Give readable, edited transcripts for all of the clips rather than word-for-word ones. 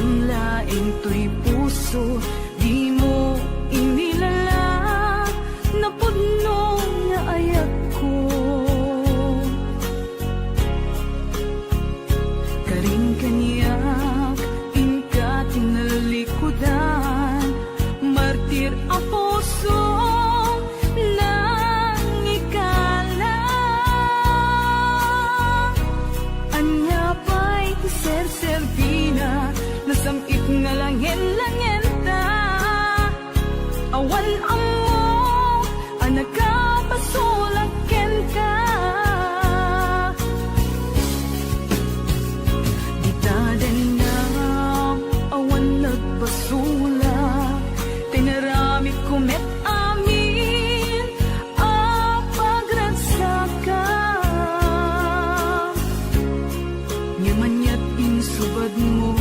tamlaing to'y puso, di mo inilala, napudno nga ayat ko. Karing kaniyak, inka tinalikudan, martir ang puso nang ikala. Anya pa'y ser-servina, nasamit nga langin-langin ta. Awan ang mo, anak ka, pasulakin ka. Di tadan na, awan nagpasulak, tinaramit kumet amin, apagragsaka. Nyamanyat insubad mo,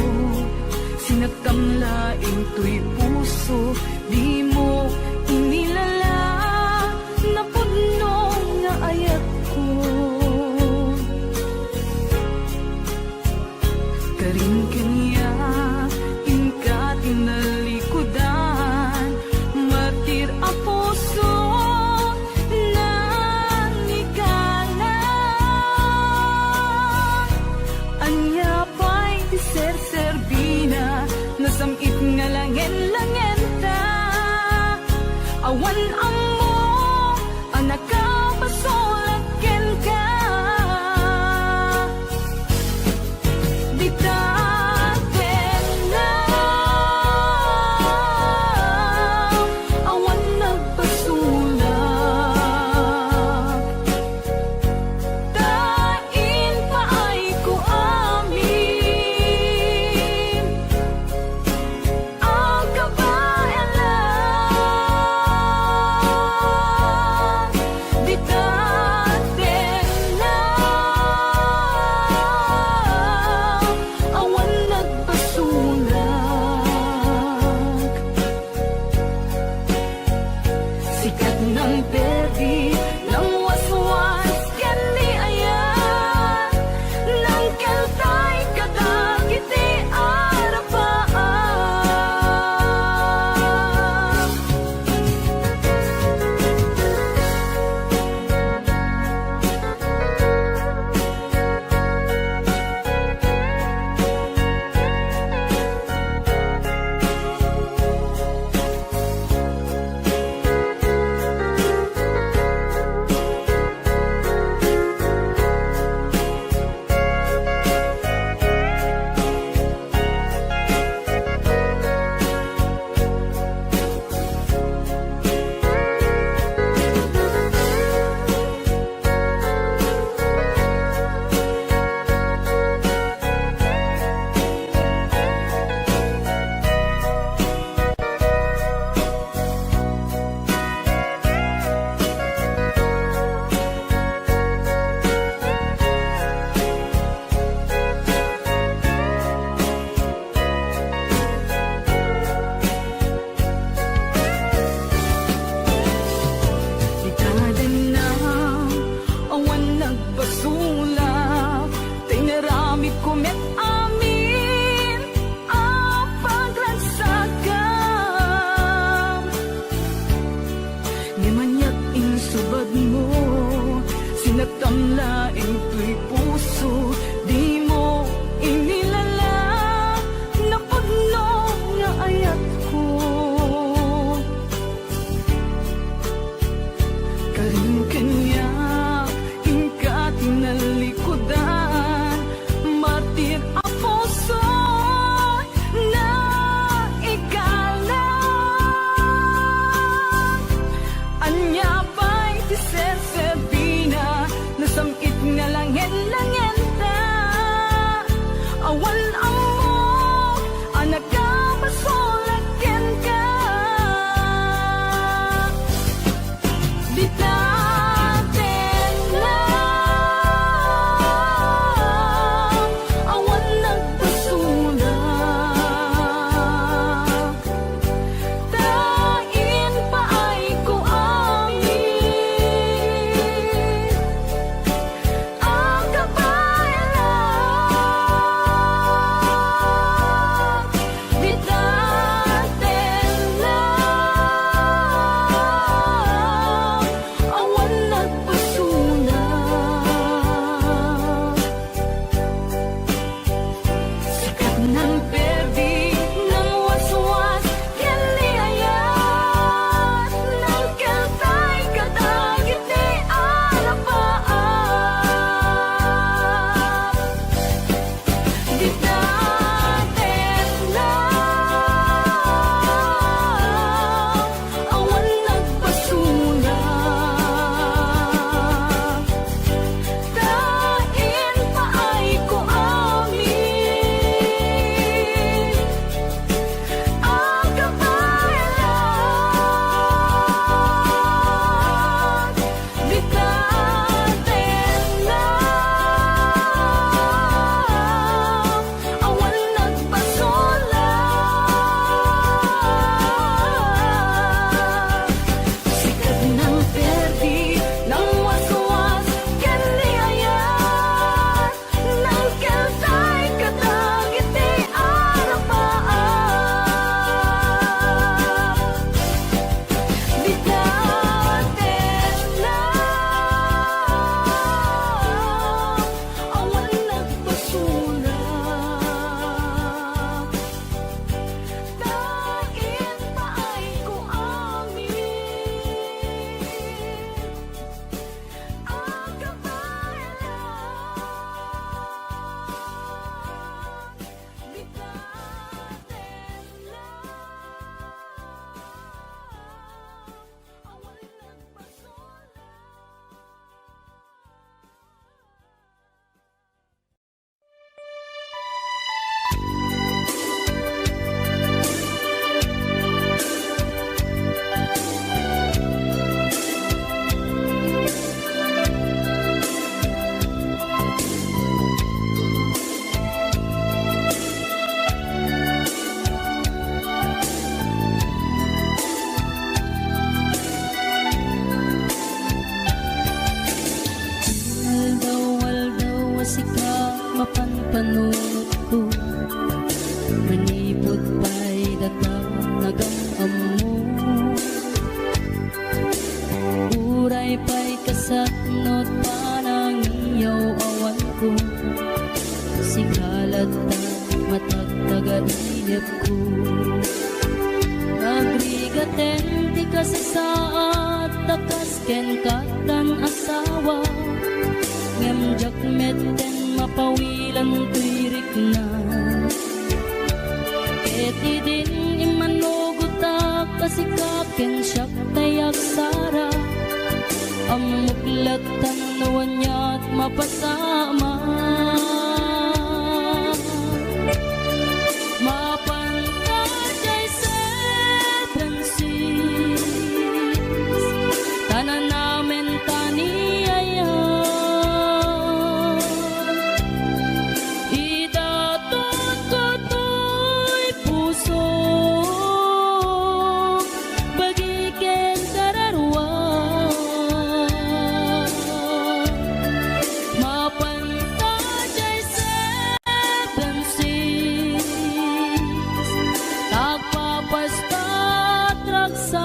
sinagtamlaing to'y puso, di mo inilala, napudno nga ayat ko. Karing kanya, inka tinalikudan, martir ang puso nang ikala. Anya pa'y di ser-servina, nasamit nga langin-langin ta. Awan ang mo, anak ka, pasulakin ka. Di taten na, awan nagpasulak. Tain pa ay ko amin, ang kabayalan. Di taten na, awan nagpasulak. Sikat ng perdi, ng waswas, kani ayan, ng kaltay kadagiti arapaan. Di tadan na, awan nagpasulak, tinaramit kumet amin, apagragsakam. Ngamanyak insubad mo, sinagtamlaing to'y puso, di mo inilala, napudno nga ayat ko. Karing kanya, inka tinalikudan, martir ang puso na ikala. Anya pa'y di ser-servina, nasamit nga langin-langin ta. Awan ang mo, anak ka, pasulakin ka. Di taten na, awan nagpasulak. Tain pa ay ko amin, ang kabayalan. matagtagaliyap ko. Nagrigaten ti kasasaat takas ken katan asawa ngem jakmeten mapawilan tuirik na eti din imanugutak kasikaken siyak tayak sara amuklatan nawanyat mapasama mapantajay seven seas tanan namin taniyaya idatot ko to'y puso bagiken kararwa mapantajay seven seas tagpapastat raksa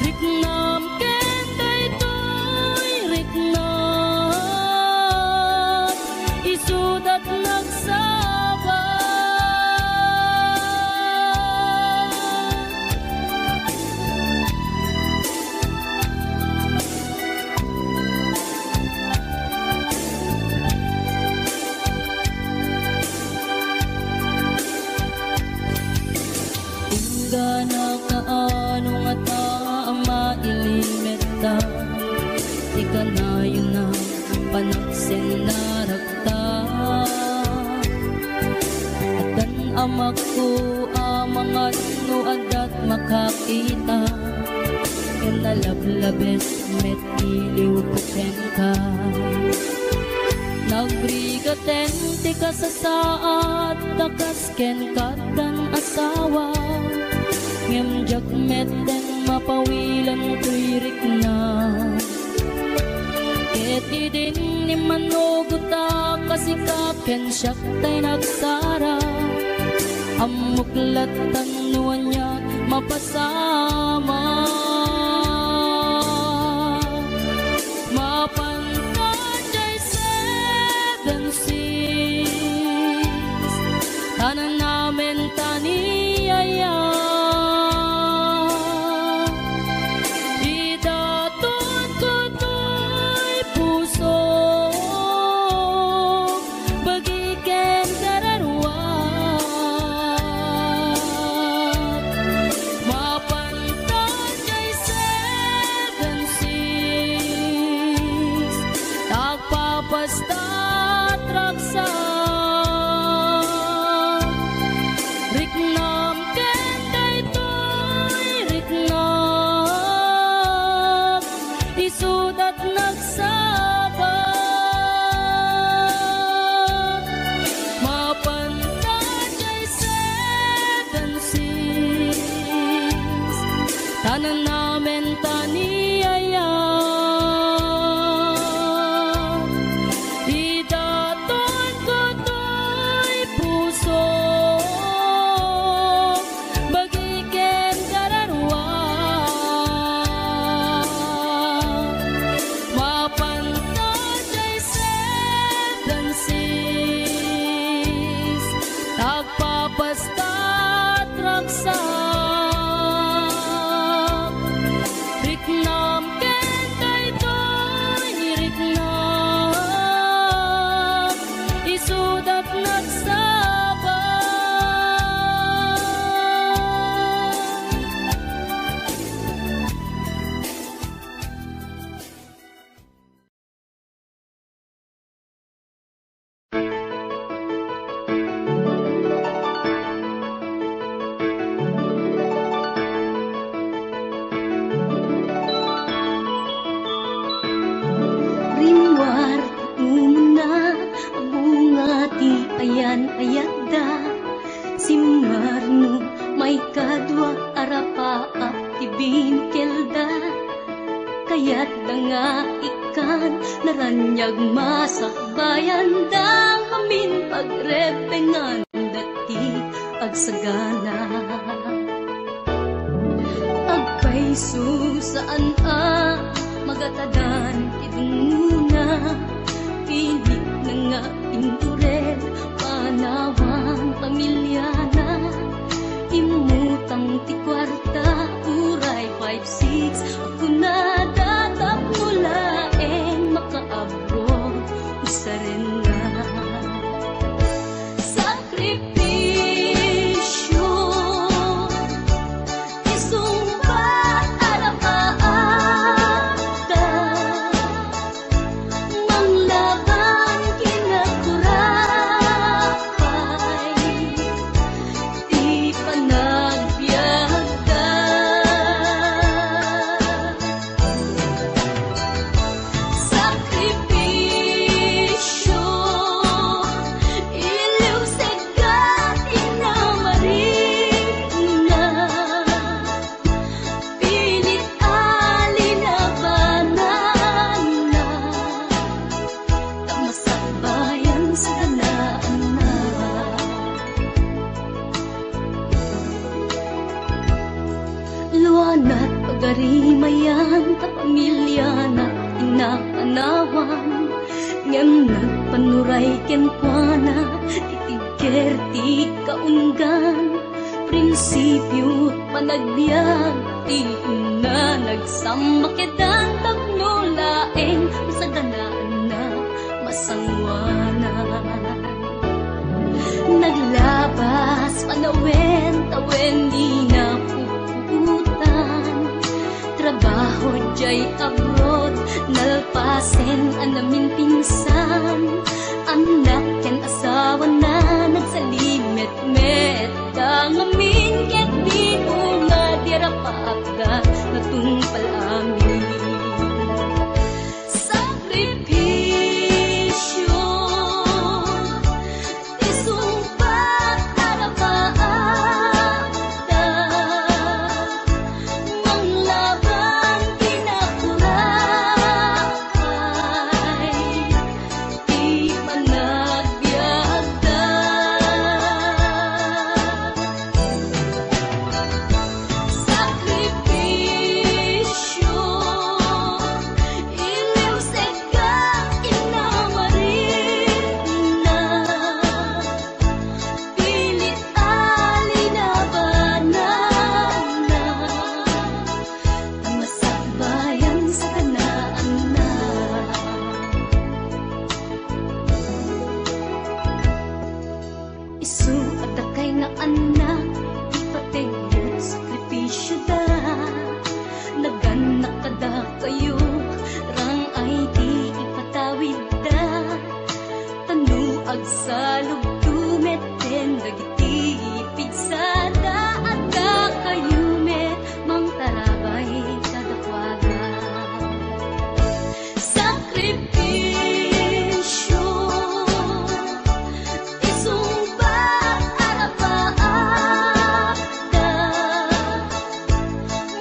riknam ken daytoy riknam isudat nagsaba Ingana kaano nga taama ilimeta ika na yun na panaksin na rakta atan amak ko amangat no adat makakita ken nalablabes met iliw ko ken ka nagrigaten ti kasasaat takas ken katan asawa ngem jakmeten mapawilan tuirik na eti din ni manuguta kasikaken siyak tay nagsara amuklatan nuanya mapasama mapantajay seven seas tanan namin taniyaya idatot ko to'y puso bagiken kararwa mapantajay seven seas tagpapastat raksa riknam ken daytoy riknam isudat nagsaba mapantajay seven seas tanan namin taniyaya idaton ko to'y puso bagiken kararwa mapantajay seven seas tagpapastat raksa riknam ken daytoy riknam isudat nagsaba Rimwar umna bunga ti ayan ayadda simmarno may kadwa arapa ti binkelda kayat da nga ikan naranyag masakbayan da amin pagrepengan dati agsagana agpaiso saan magatadan idunguna pilit na nga pinturel, panawang pamilya na, imutang ti kwarta, uray 5-6, ako na datap mulaeng makaabroad, usa rin nga. Sakripisyo, isumbat arapaata, manglaban kinakurakay, di panagbiagda. Sakripisyo, iliw segat inamarina, pilit alinabanan na, tamasakbayan sa ganaan na. Luanat pagarimayan ta pamilya na inaanawan, ngem nagpanuray ken kuana, titigker ti kaunggan, prinsipyo panagbiag, ti na nagsamakedan tapno laeng sa ganaan na masangwanan. Naglabas panawen tawen di na puputan, trabaho jay abroad, nalpasen anamin pinsan, anak ken asawa na nagsalimet-met, dangamin ket di nga dirapaagda natungpal amin. Sakripisyo, isumbat arapaata, manglaban kinakurakay, di panagbiagda. Sakripisyo, iliw segat inamarina, pilit alinabanan na, tamasakbayan sa ganaan na. Isu at kay na anak, ipategot sakripisyo da, naganak kada kayo, rang ay di ipatawid da, tanuag sa lugdumet den dagiti pigsada, at da kayo met mang tarabay kadakwaga. Sakripisyo, isumbat arapaata,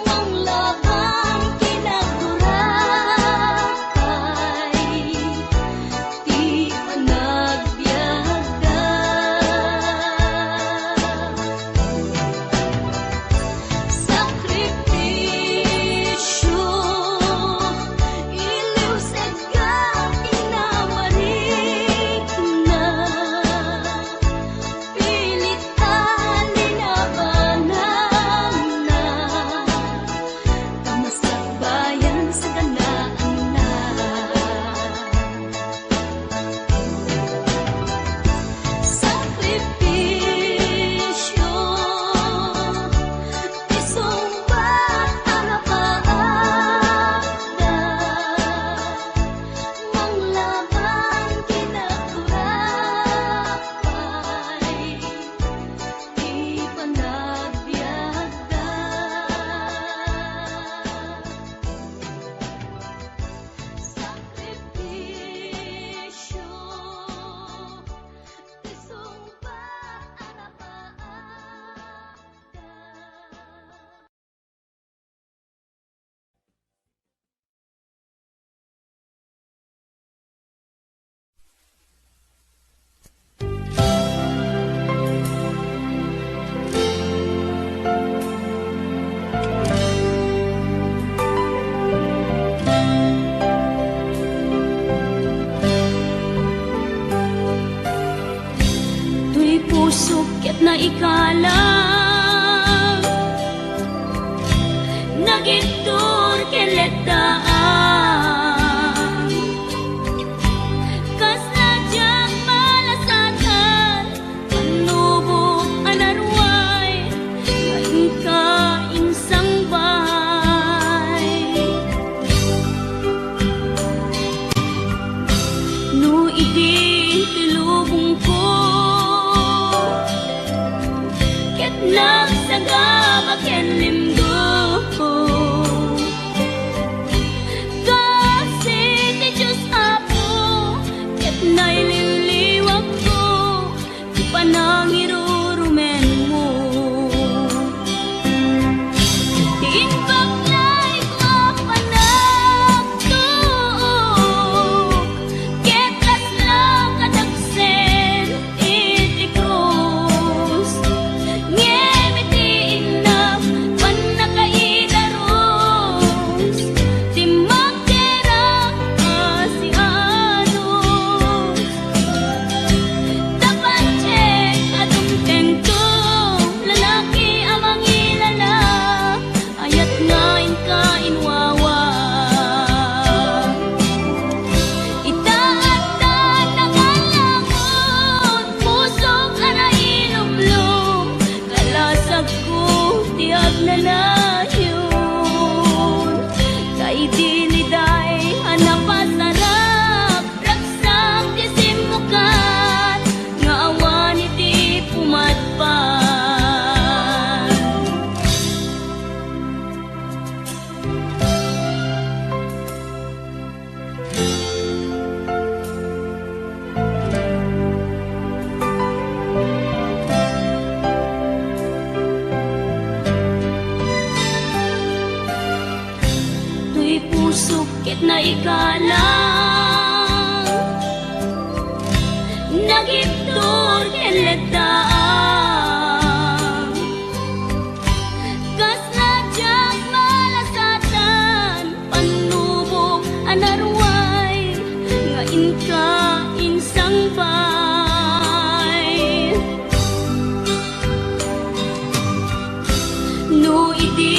manglaban kinakurakay, di panagbiagda. puso ket na ikalang nagitur keletaan kas nadyang malasatan panubok anarway ngayon ka insang bahay no idi tilubong ko ket nagsagabak ken limdo kasi ti Diyos Apo ket naililiwag ko ti panangirurumen mo ti inbaklay ko panagtuok ket laslang kadagsen iti krus ngem iti inam panakaidaros ti magderang asianos dapat check adung tengto lalaki amang ilala ayat ngain ka inwawa itaatan nangalangon pusok ana ilumlum kalasag ko tiag na layon kay diliday hanapasarap ragsak ti simukan nga awan iti pumatpan tuy puso ket na ikalang nagitur keletaan kas nadyang malasatan panubok anarway ngain ka insang bay no idi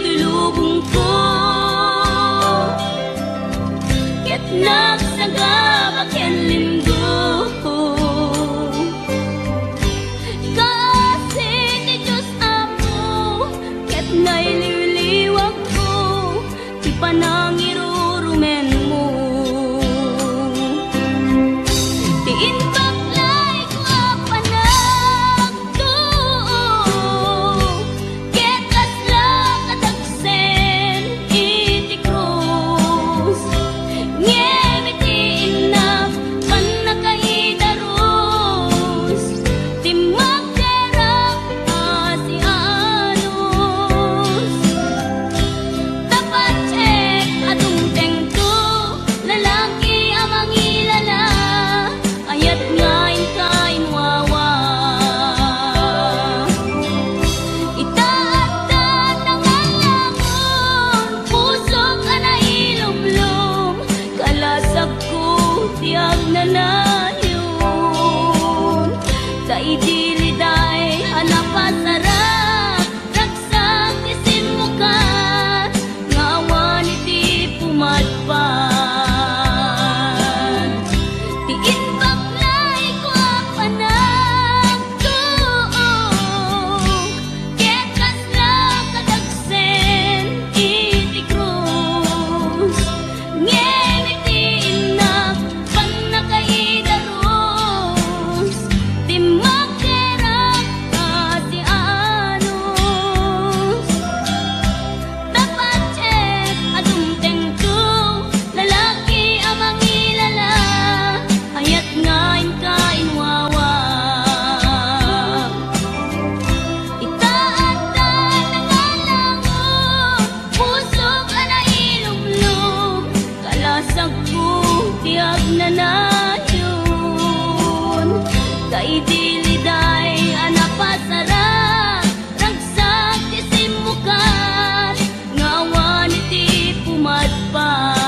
tulubong ko ket nagsagabak ken limdo kasi ti Diyos Apo ket naililiwag ko ti panangirurumen mo ti inbaklay ko panagtuok ket laslang kadagsen iti krus ngem iti inam panakaidaros ti magderang asianos dapat check adung tengto lalaki amang ilala ayat ngain ka inwawa itaatan nangalangon pusok ana ilumlum kalasag ko tiag na layon kay diliday hanapasarap ragsak ti simukan nga awan iti pumatpan ti inbaklay ko panagtuok ket laslang kadagsen iti krus ngem iti inam panakaidaros ti magderang asianos dapat check adung tengto lalaki amang ilala ayat ngain ka inwawa itaatan nangalangon pusok ana ilumlum kalasag ko tiag na layon kay diliday hanapasarap ragsak ti simukan nga awan iti pumatpan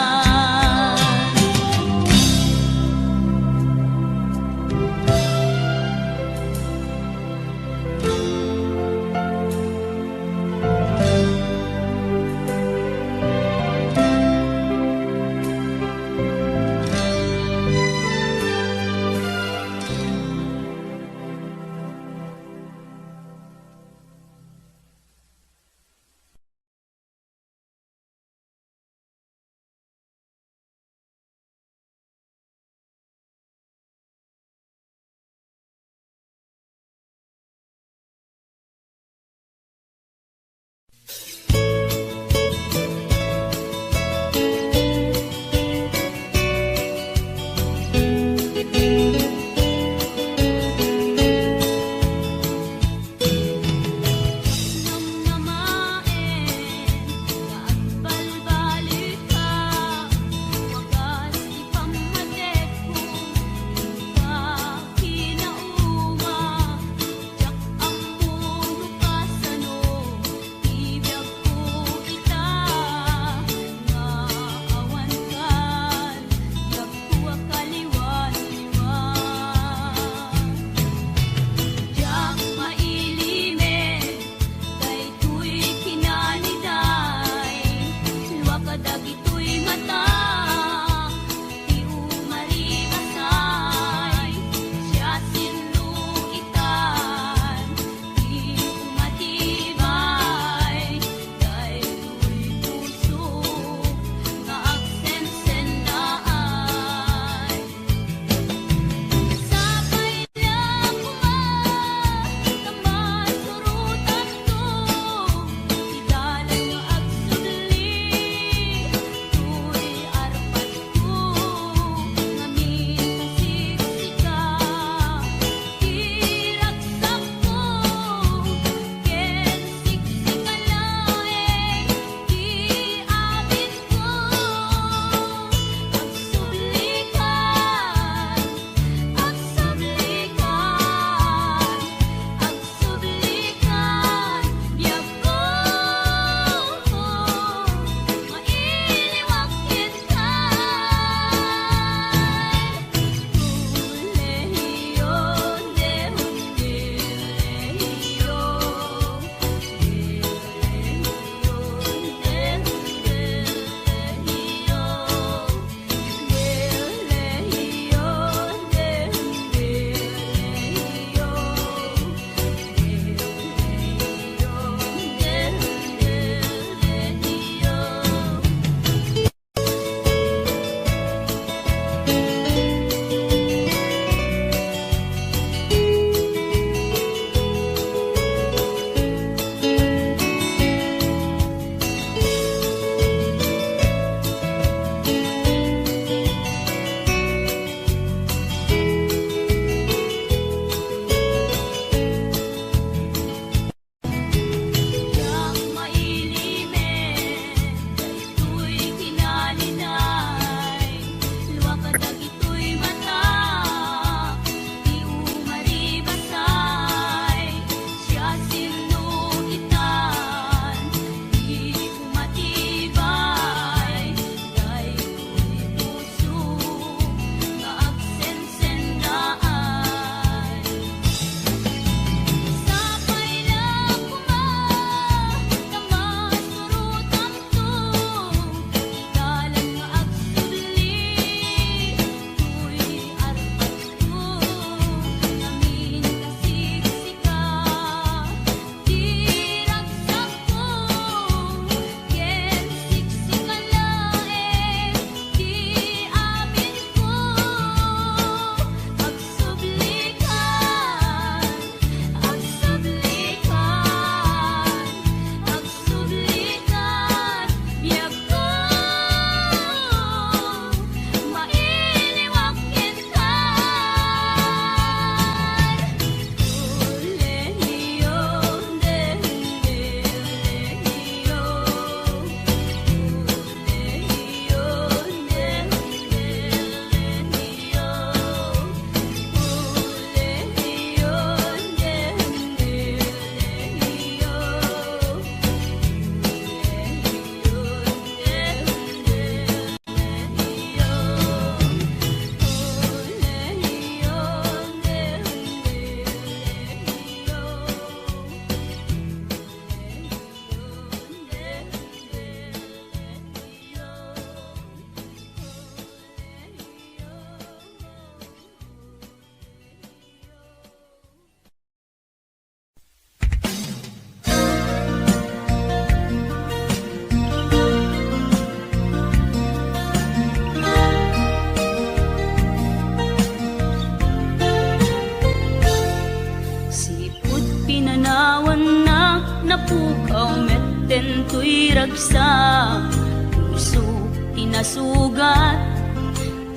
napukaw metten tuy ragsak, puso tinasugat,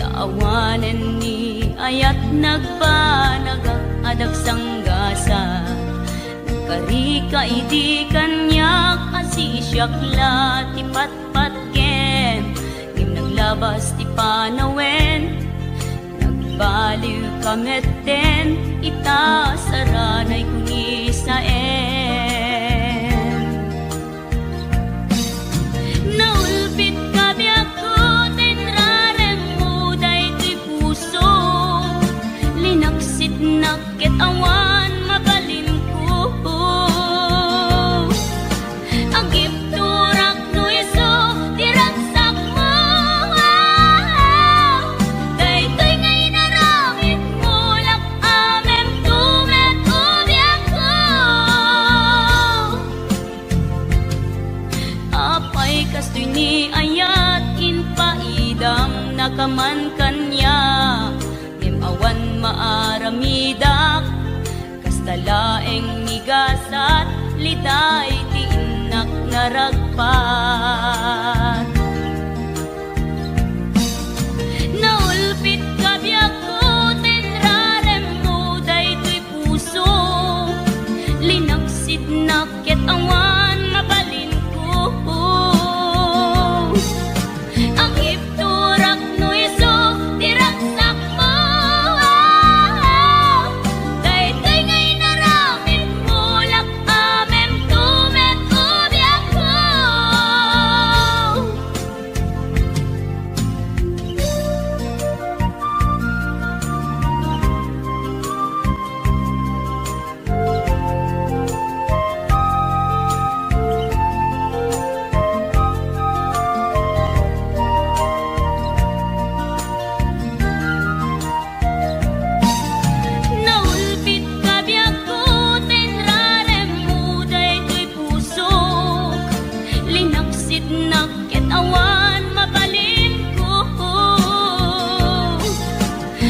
taawanen ni ayat nagpanagak adag sanggasa. Karika idi kanyak asisyak la ti patpatken, ngim naglabas ti panawen, nagbaliw kametten, ita saranay kuni saen. Naulpit kabiyak ko tenrarem mo daytoy puso, linaksit nakit awan mabalin ko. Agip turak no iso diragsak mo, daytoy ngay naramit mo lak amem tumet ubiyak ko. Apay kastoy ni ayat inpaidam nakaman kanya, ngem awan maaramidak, kastalaeng nigasat liday ti inak naragpat. Naulpit kabiyak ko tenrarem mo daytoy puso, linaksid nakit awan mabalin ko. Ang ipturak no iso diragsak mo, daytoy ngay naramit mo lak amem tumet ubiyak ko. Naulpit kabiyak ko tenrarem mo daytoy puso, linaksid nakit awan mabalin ko.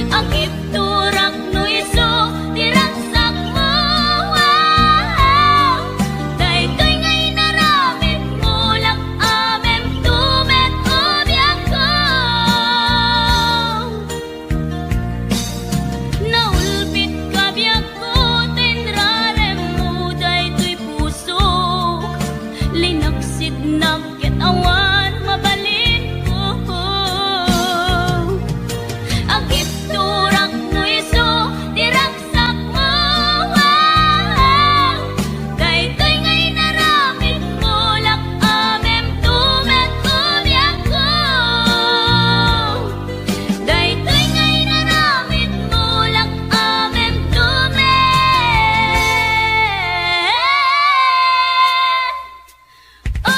Ang ipturak no iso diragsak mo, daytoy ngay naramit mo lak amem tumet ubiyak ko. Naulpit kabiyak ko tenrarem mo daytoy puso, linaksid nakit awan mabalin ko. Agip turak no iso diragsak mo, daytoy ngay naramit mo lak amem tumet ubiyak ko. Daytoy ngay naramit mo lak amem tumet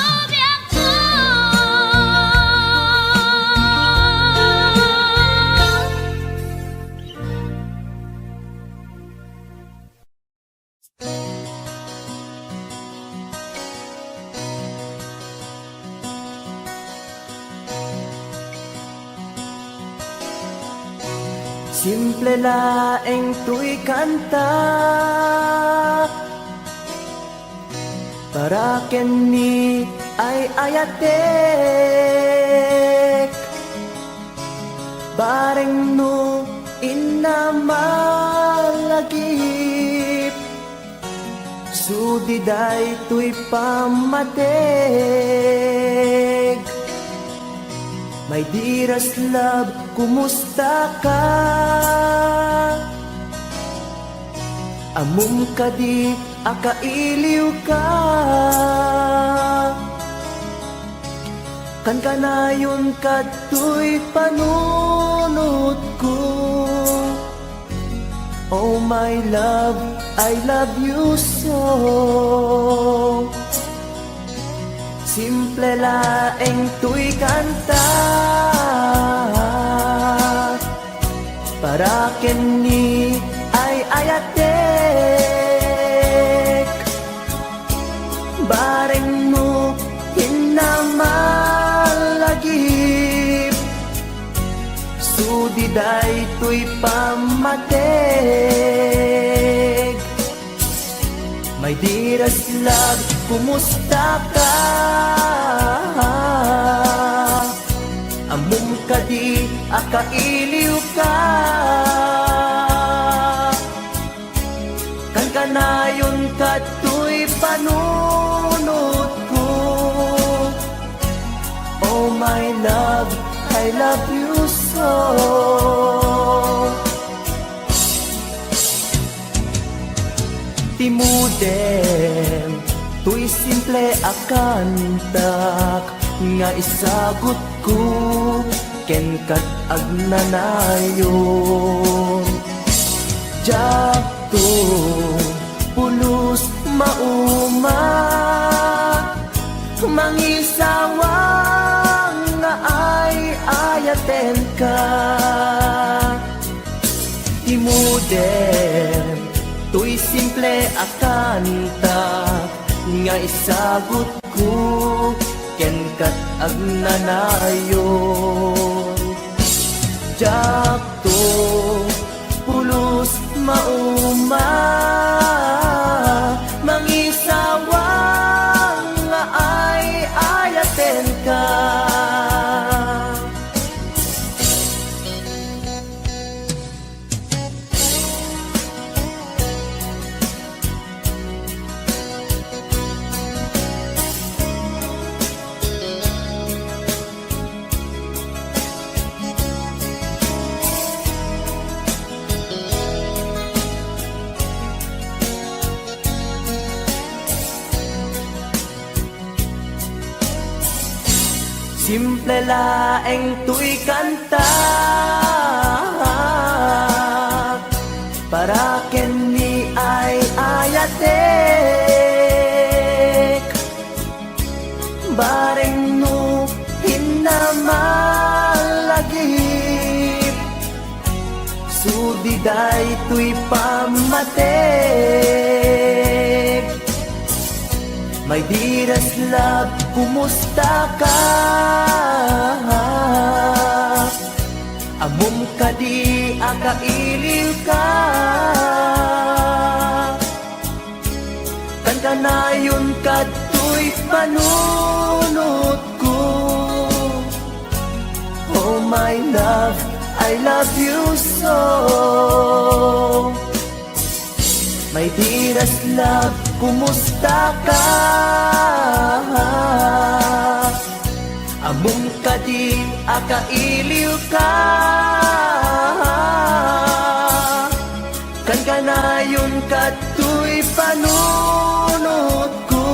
ubiyak ko. Simple laeng tuy kanta, para kenni ay ayatek, bareng no inamalagip, sudiday tuy pamateg. My dearest love, kumusta ka? Amum ka di akailiw ka, kan kanayon kato'y panunod ko. Oh my love, I love you so. Simple laeng tuy kanta, para kenni ay ayatek, bareng mo hinamalagip, sudiday tuy pamateg. My dearest love, kumusta ka? Amum ka di, akailiw ka. Kan kanayon ka tuy panunod ko. Oh my love, I love you so. Timudem, tuy simple akantak, nga isagot ko, ken kat agnanayon. Jakto, pulos mauma, mangisawang nga ay ayaten ka. Timudem, tuy simple akanta, nga isagot ko, ken kat agnanayon. Jakto, pulos mauma, mangisawang nga ay ayaten ka. Simple laeng tuy kanta, para ken ni ay ayatek. Bareng no hinamalagip, sudiday tuy pamatek. My dearest love, kumusta ka? Amum ka di, akailiw ka. Kan kanayon ka tuy panunod ko. Oh my love, I love you so. My dearest love, kumusta ka? Amum ka di, akailiw ka. Kan kanayon ka tuy panunod ko.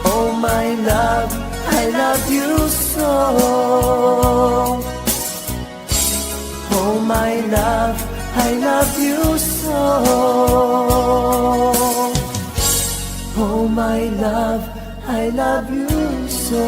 Oh my love, I love you so. Oh my love, I love you so. Oh my love, I love you so.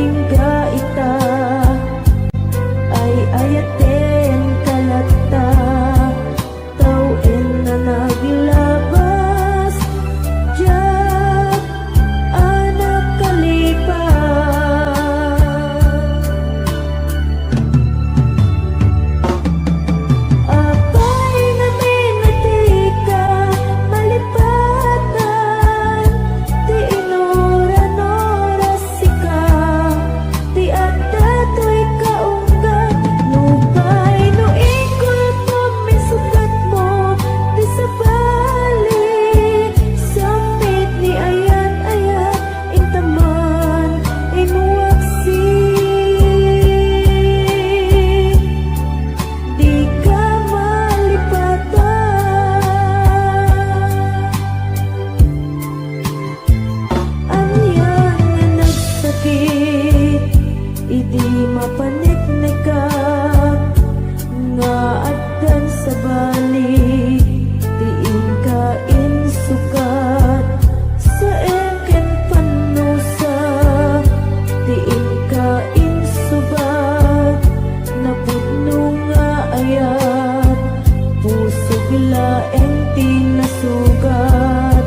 ingga ita ay ayaten kalata tawin na naglabas Diyak anak kalipas Apay na minatika malipatan Ti inuran-oras sika Ti adato'y kaunggat Nupay no ikul pamisugat mo Ti sabali Samit ni ayat-ayat Intaman inuwaksi Di ka malipatan Anyan nga nagsakit Idi mapaniknikap Nga addan sa balik Diin ka insukat Sa eken panusa Diin ka insubat Napudno nga ayat Puso bilaeng tinasugat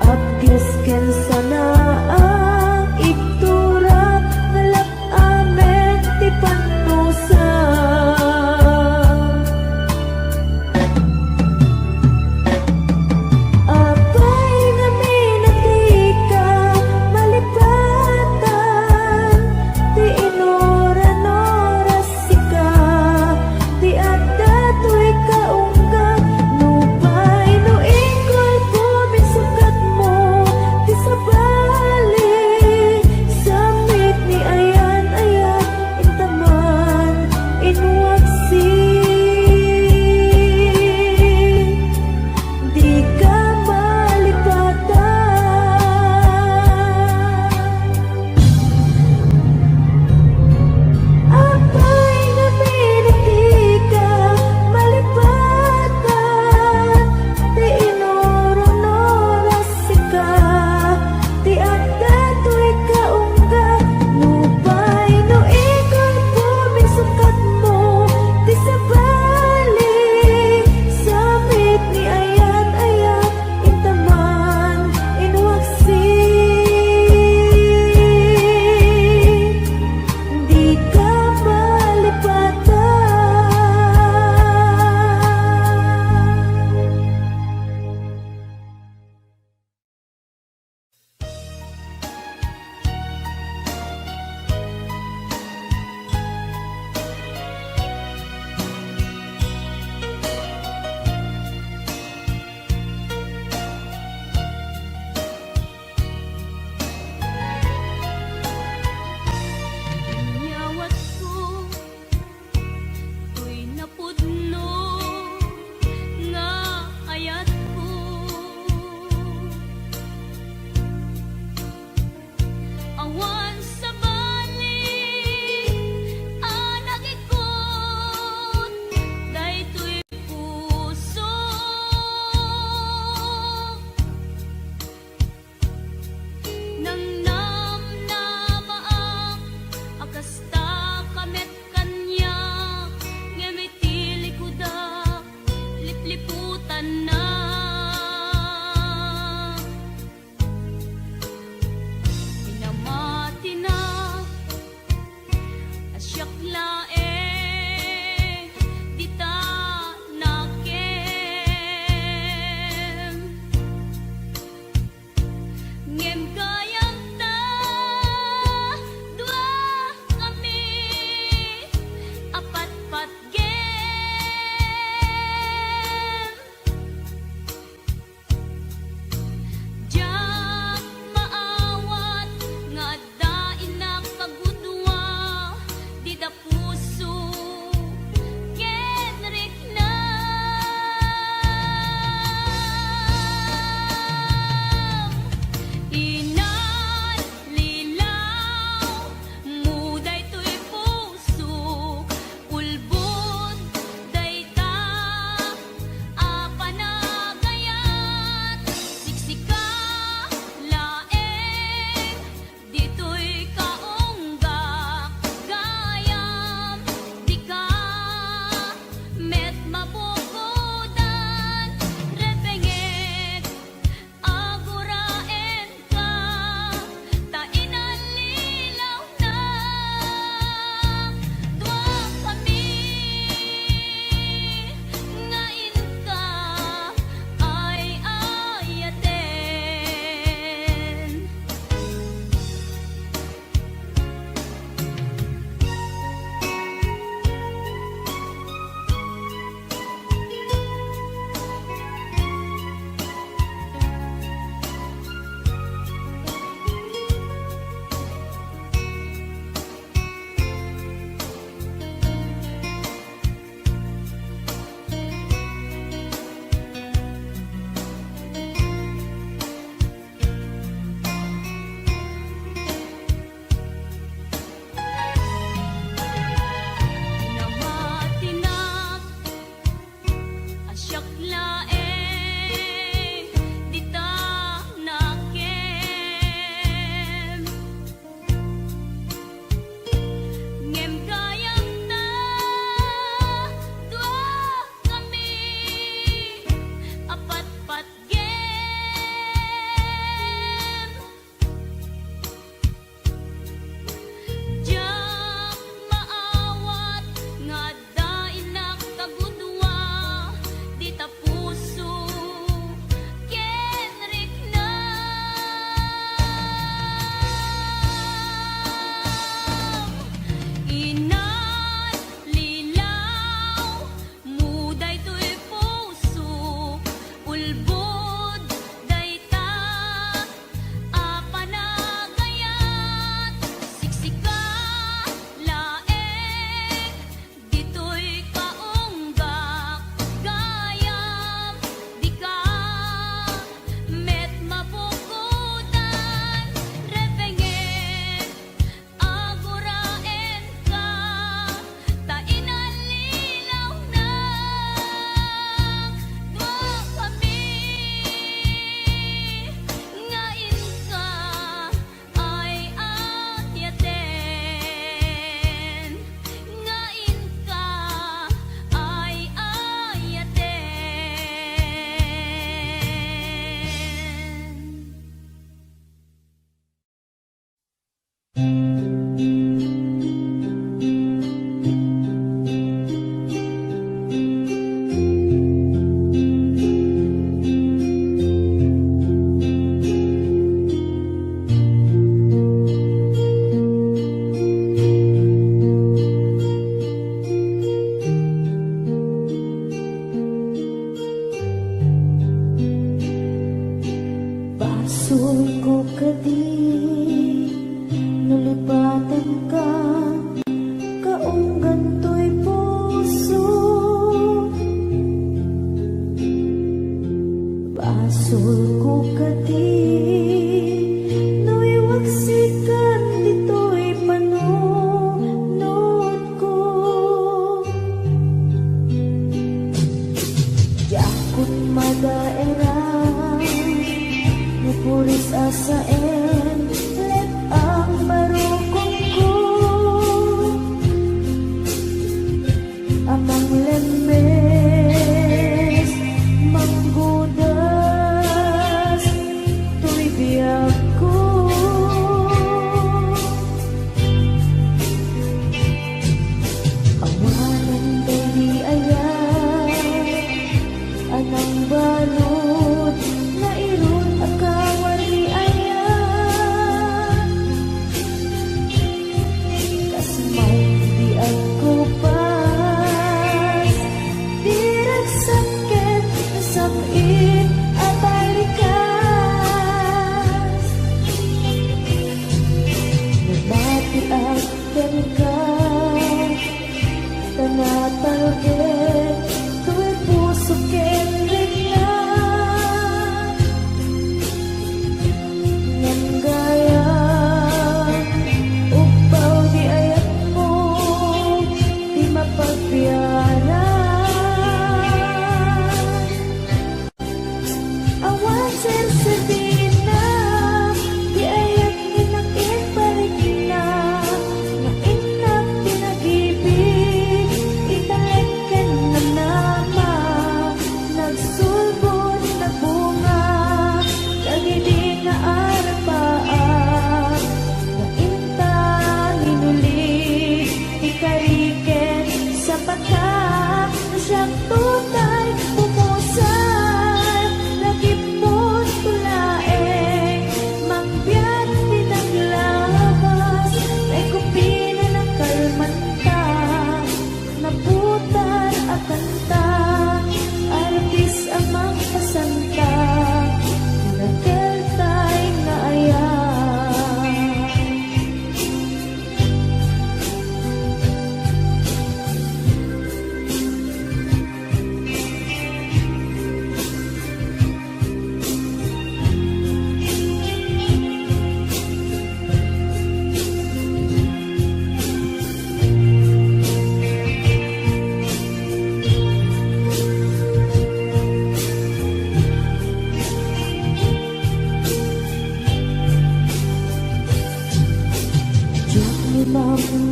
Apkes ken sana ang iktura Nalak amen ti panusa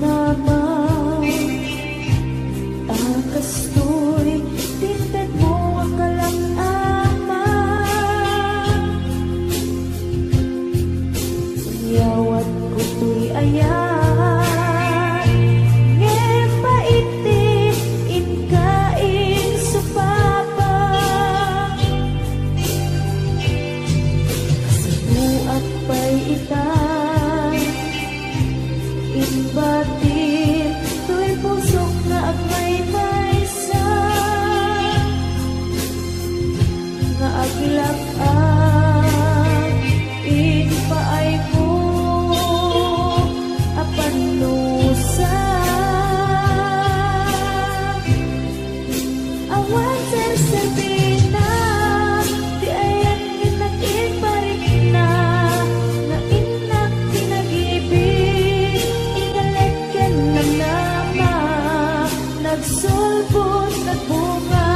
naman kastoy, tinted mo ang kalak-ama. Yawat ko to'y ayan, ngayon pa inkain supapa. Sinuak pa'y itan, inbatin, to'y pusok na agmay maysa, nga aglak-ang inpaay ko apanusa. Awan Sabina, di ayan inak-iparik na, nga inak pinag-ibig, inalagyan ng nama, nagsulbot na bunga,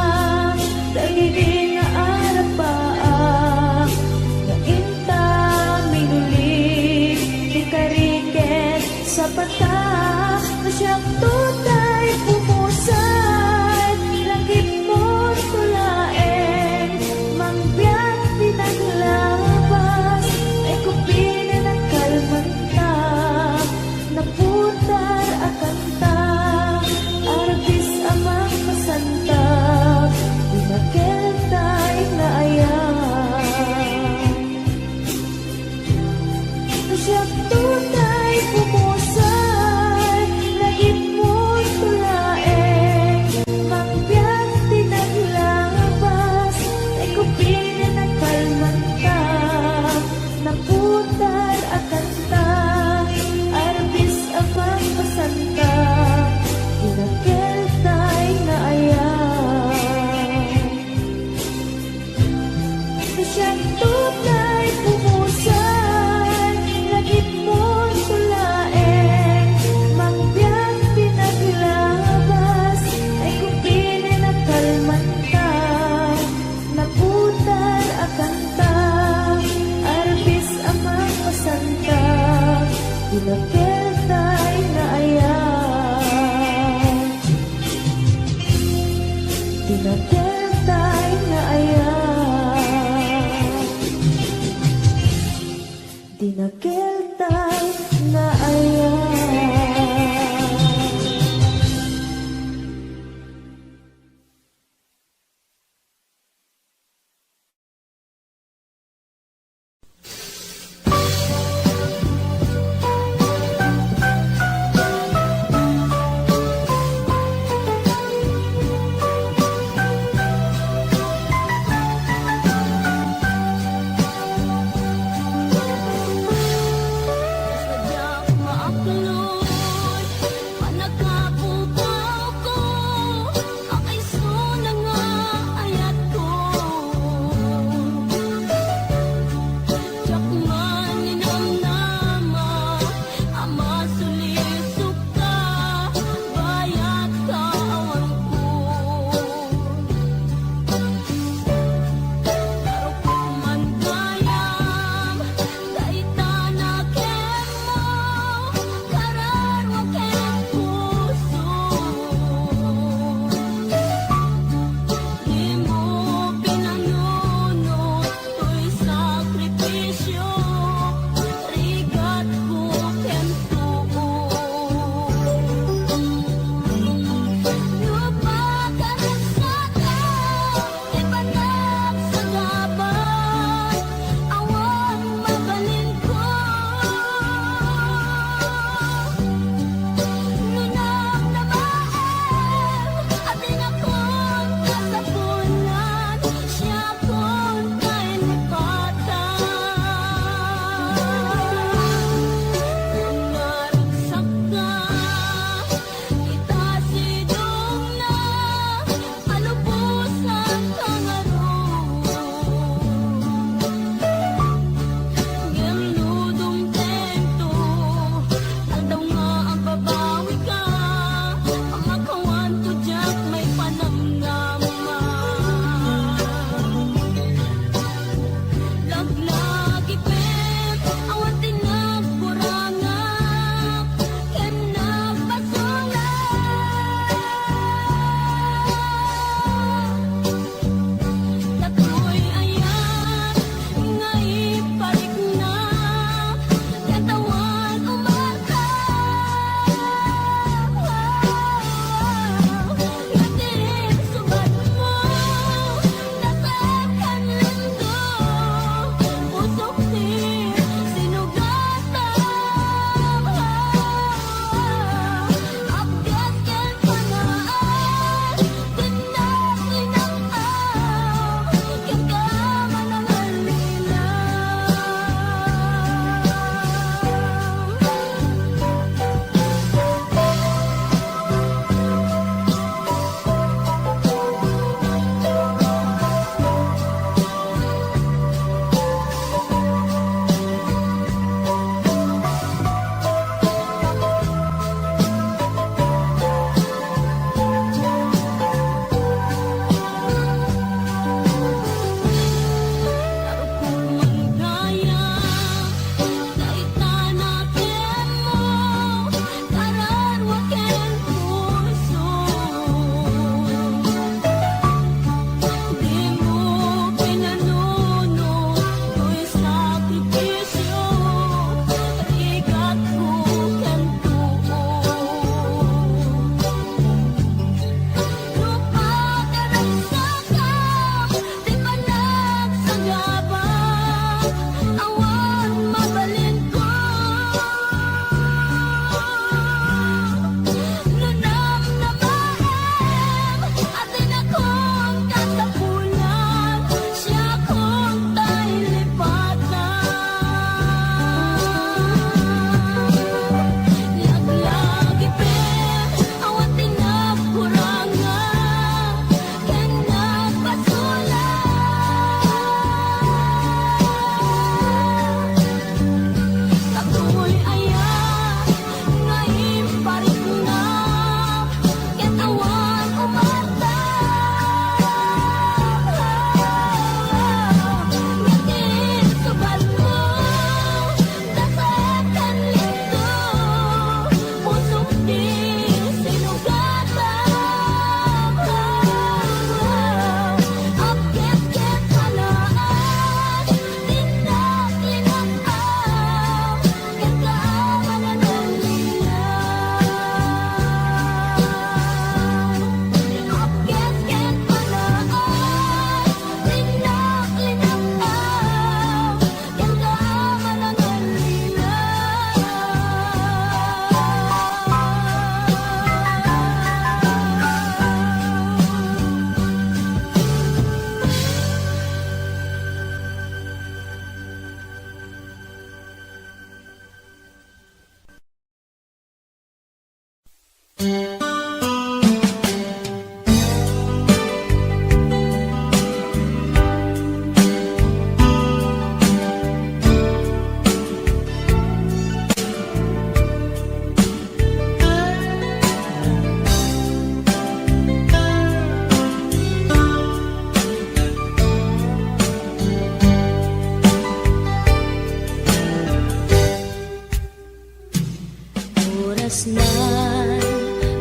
dagiti nga arapaa, nga inta minulig, di kariket sa pata, na siyang tutay pumusay, langit mo tulaeng, mangbiyak pinaglabas, ay kupina ng kalmanta, naputar akanta, arbis amang masanta, dinakentay na ayan. Siyang tunay pumusay, langit mo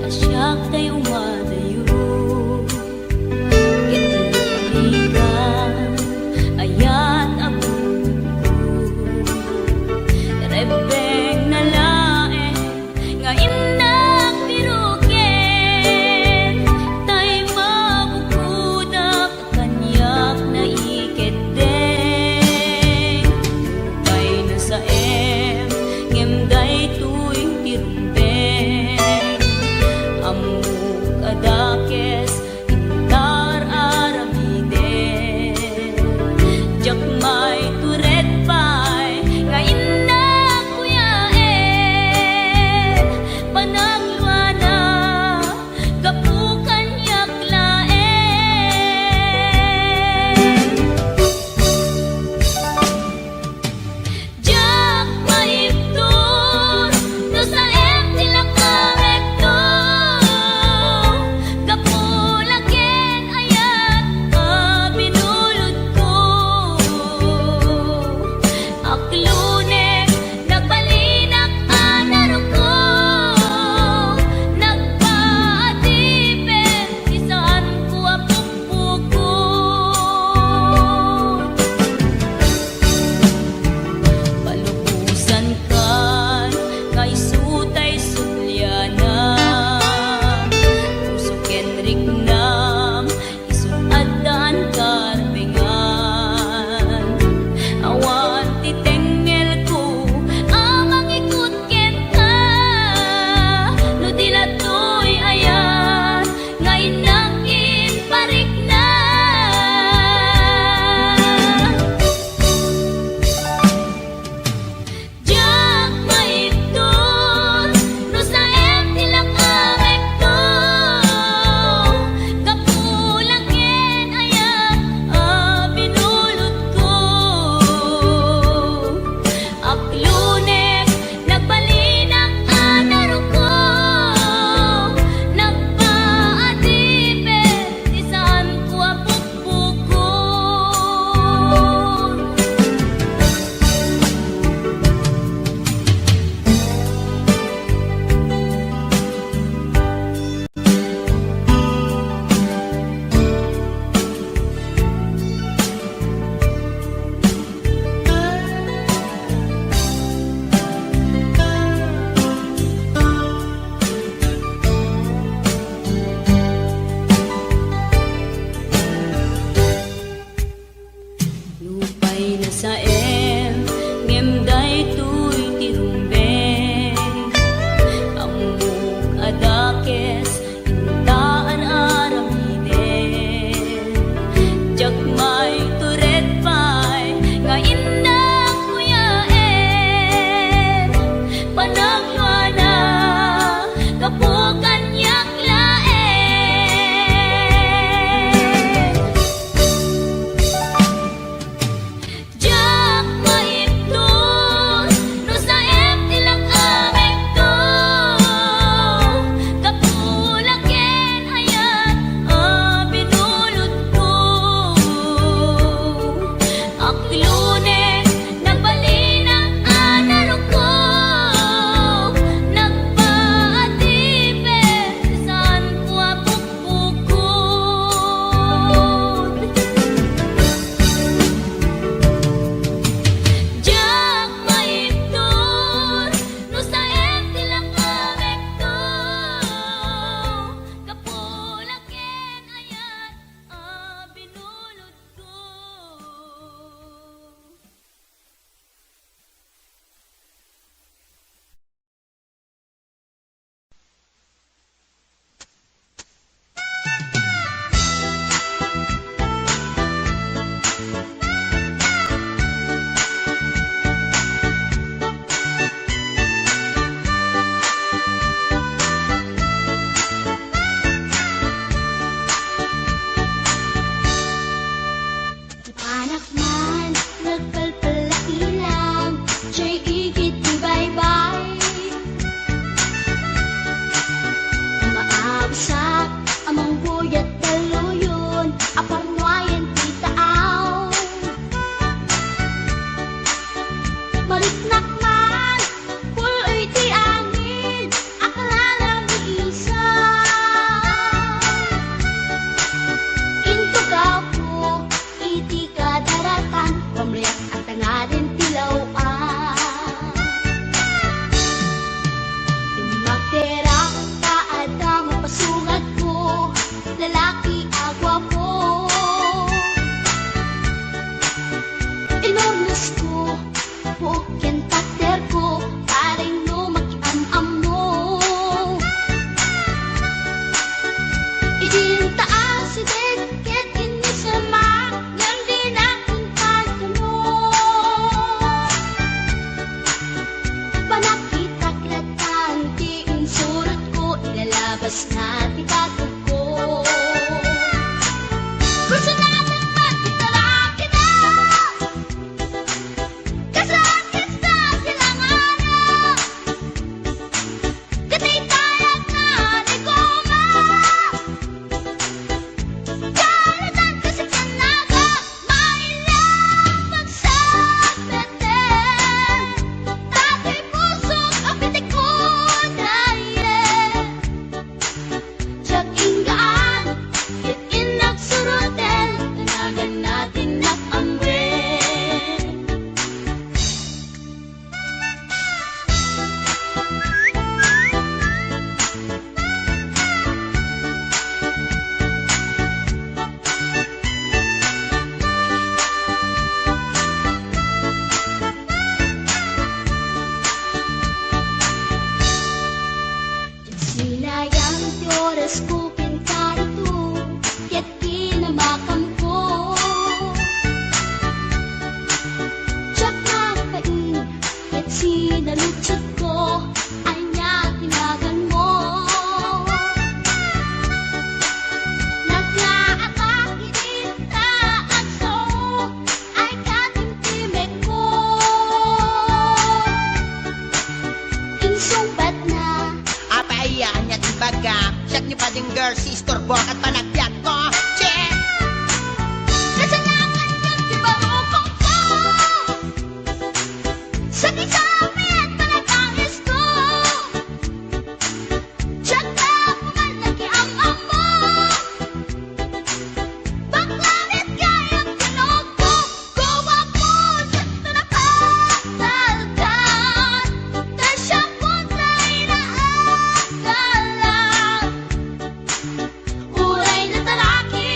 asyak tayo umadayo. Italikan, ayat abong rebeng na lae, nga inak piruken, tay mabukudak kanyak na iketdeng. Kay na sa ngem day tuwing tirumbeng, amo labas na titagod ko. Gusto natin magkitaraki na kasakit sa silanganan. Katitayag na ligoma kalatan kasi kanaga mailang magsabete. Tatay puso kapitik ko dahil Tiyag inggaan, itin nagsurutin, tanagan natin nakamwe. Sinayang ti oras ko pinkarito, ket kinamakam ko. Tiyag nagpain, ket sinalutsot ko, ay niya tinagan mo. Naglaatang inita at so, ay katimtimek ko. Insumbat na Apayaan niya tibaga. Siyak niyo pa ding girl, sister, buwak at panagbiag ko. Check! kasalanan yung tibarukong ko. Sa kisabi at panagangis ko. Tiyag na pumalaki ang amo. Baklanit kayang tinog ko. Gawa po dito na patalkan. Tasyang punta inaagalan. Uray na talaki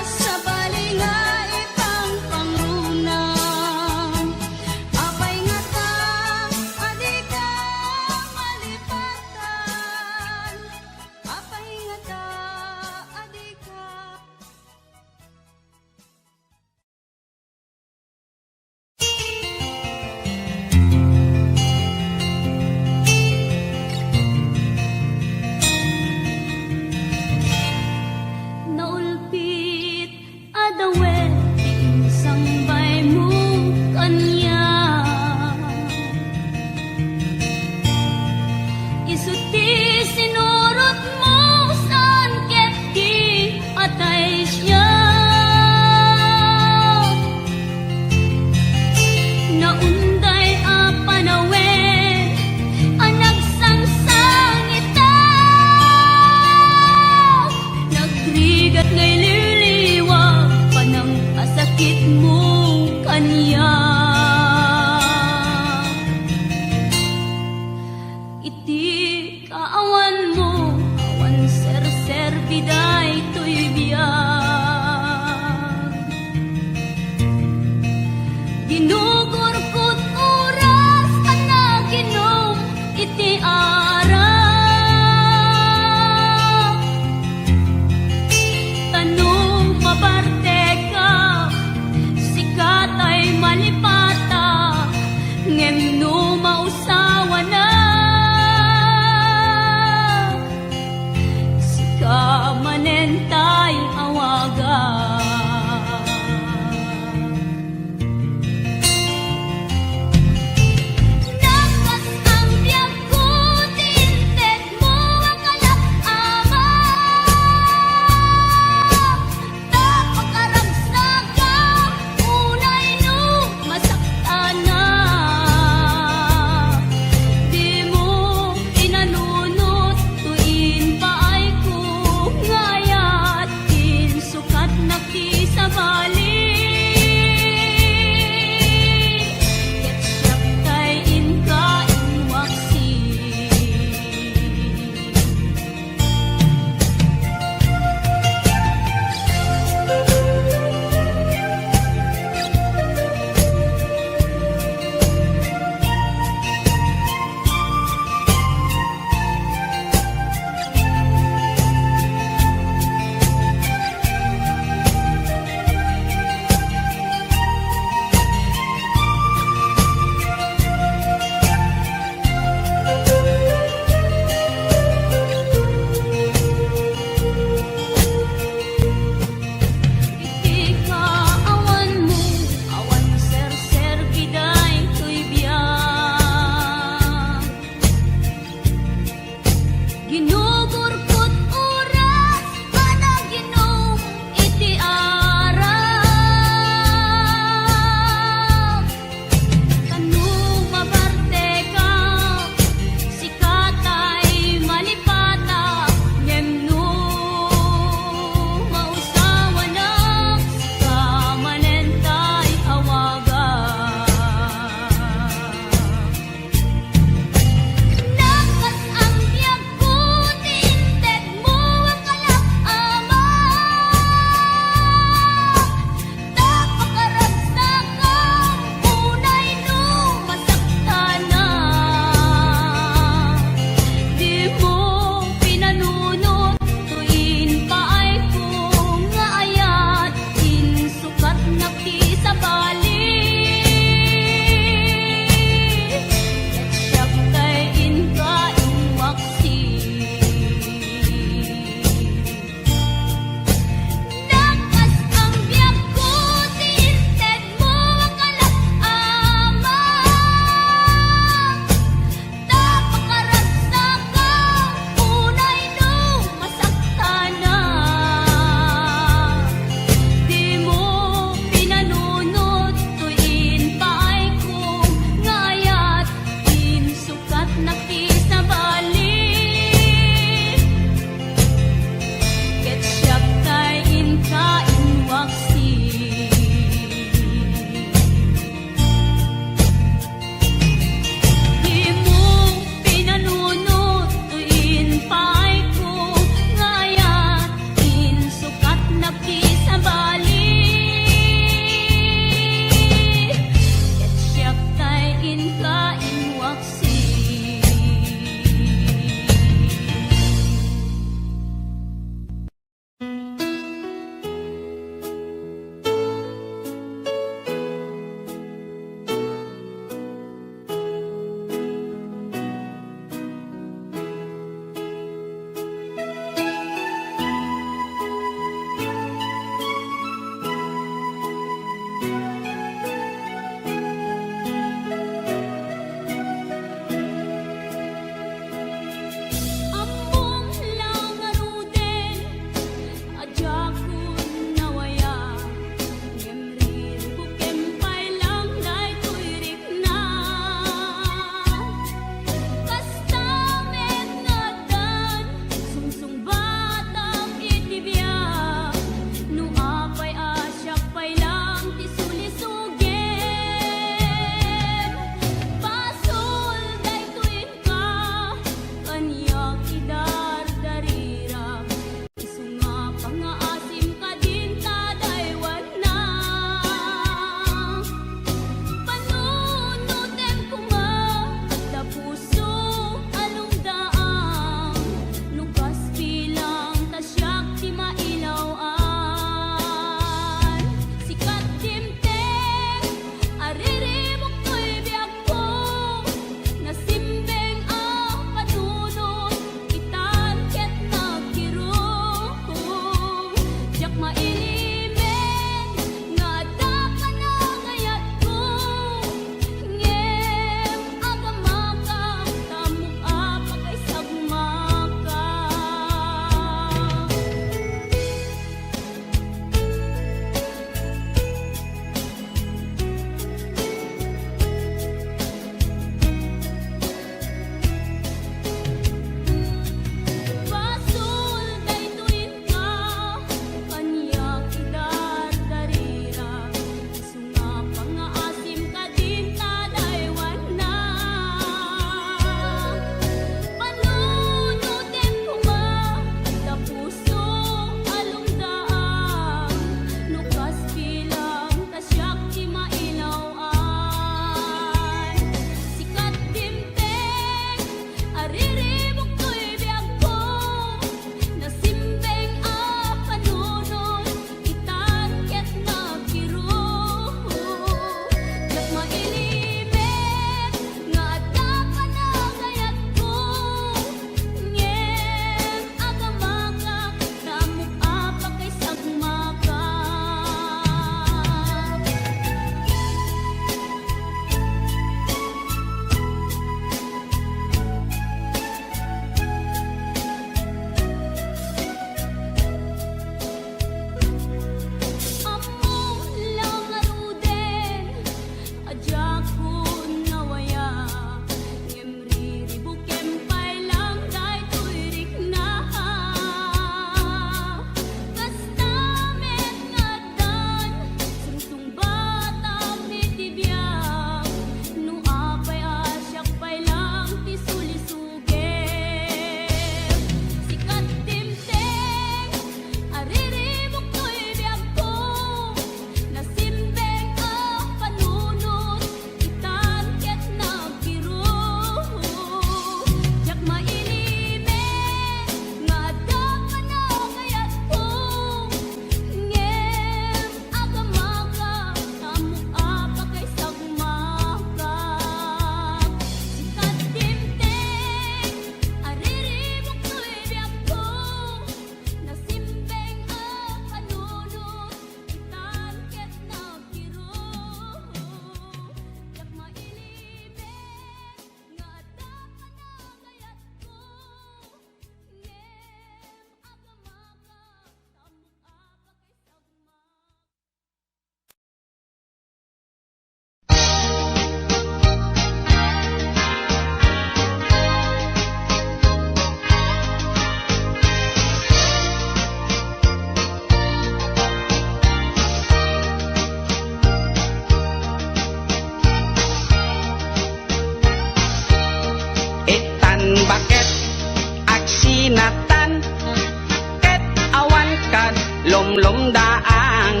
ang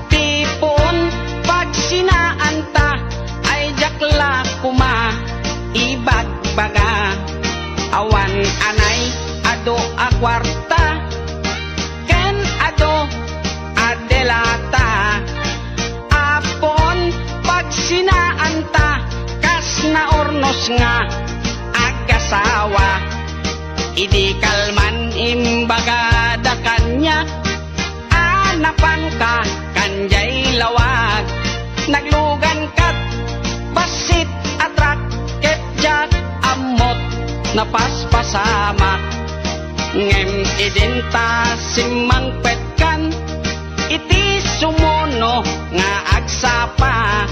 tipon. Pag sinaanta ay jakla kuma ibagbaga. Awan anay ado a kwarta ken ado adelata. Apon pag sinaanta kas na ornos nga agasawa. Idi kalman imbaga da kanya anapan ka kanjay lawag. Naglugan kat basit atrak ket jak amot napaspasama. Ngem idinta simang petkan iti sumuno nga agsapa.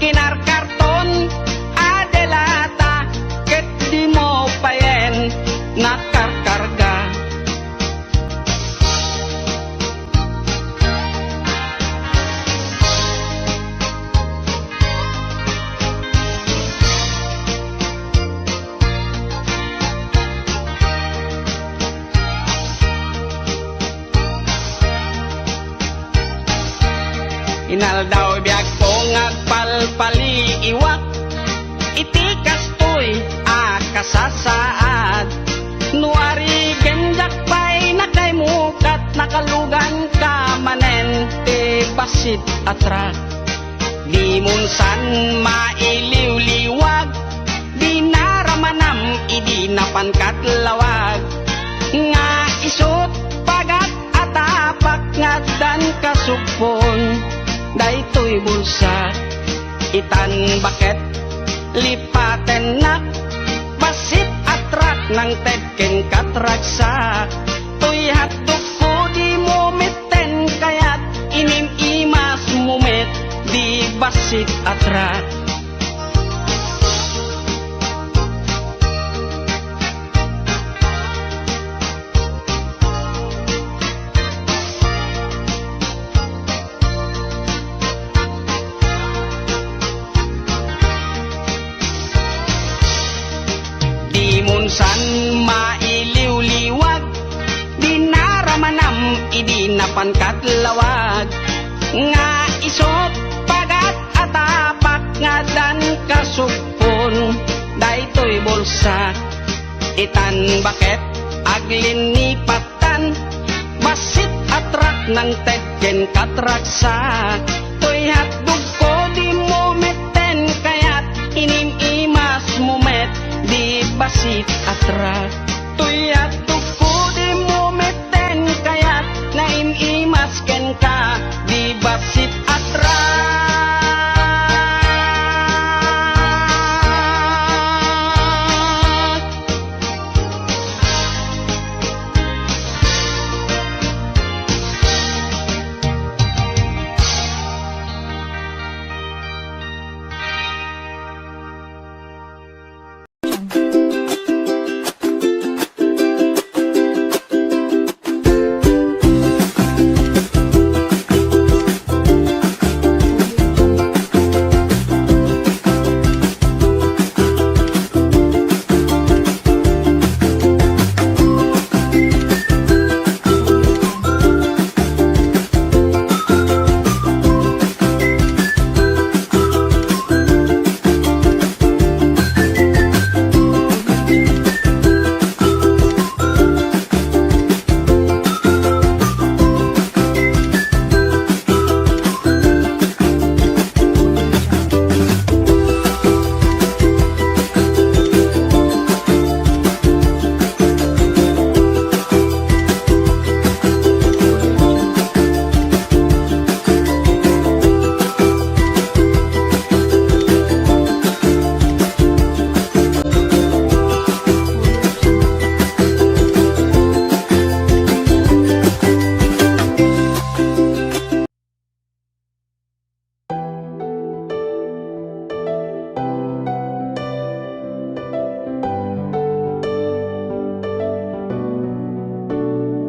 Kinarkarton adelata ket di mo payen nakarkarga. Inaldaw biag po ngagpalpali iwak iti kastoy akasasaad. Nuari genjak pay nakay mukat nakalugan ka manen te basit atrak. Di munsan mailiw-liwag di naramanam idi napankat lawag. Nga isot pagat atapak ngadan kasupon. Daytoy bulsa itan baket lipaten nak basit atrak nang tedken katraksa. Tuy hatdok ko di mumiten kayat inim imas mumit di basit atrak. Munsan mailiw-liwag di naramanam idi napankat lawag. Nga isot pagat atapak ngadan kasupon. Daytoy bulsa itan baket aglin nipatan basit atrak nang tedken katraksa. Tuy hatdog ko di mumeten kayat inim imas mumet di basit atrak. Tuy hatdog ko di mumeten kayat naim imas ken ka di basit atrak.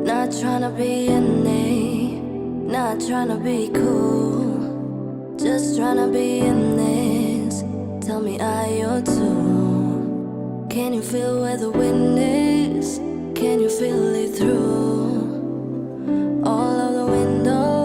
Not tryna be an A, not tryna be cool, just tryna be in this. Tell me, are you too? Can you feel where the wind is? Can you feel it through all of the windows?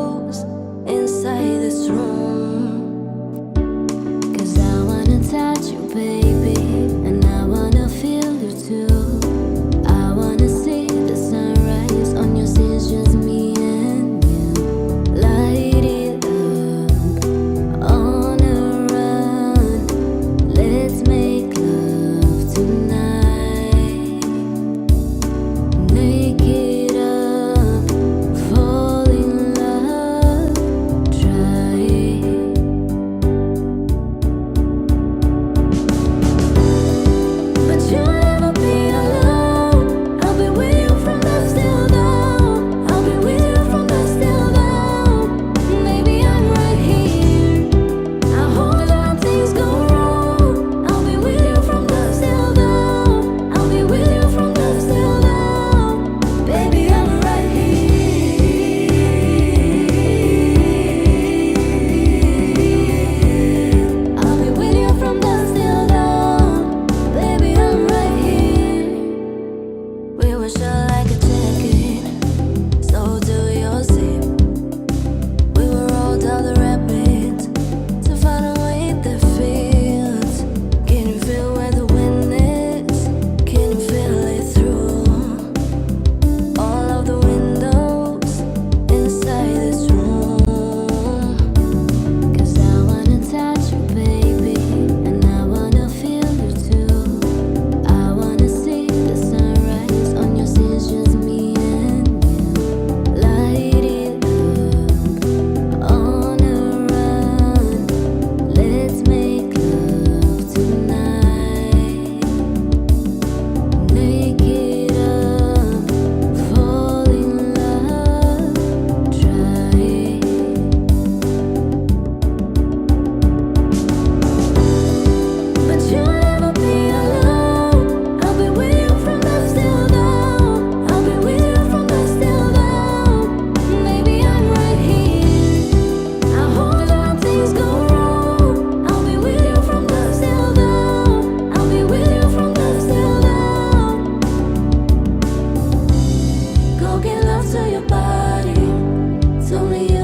It's only you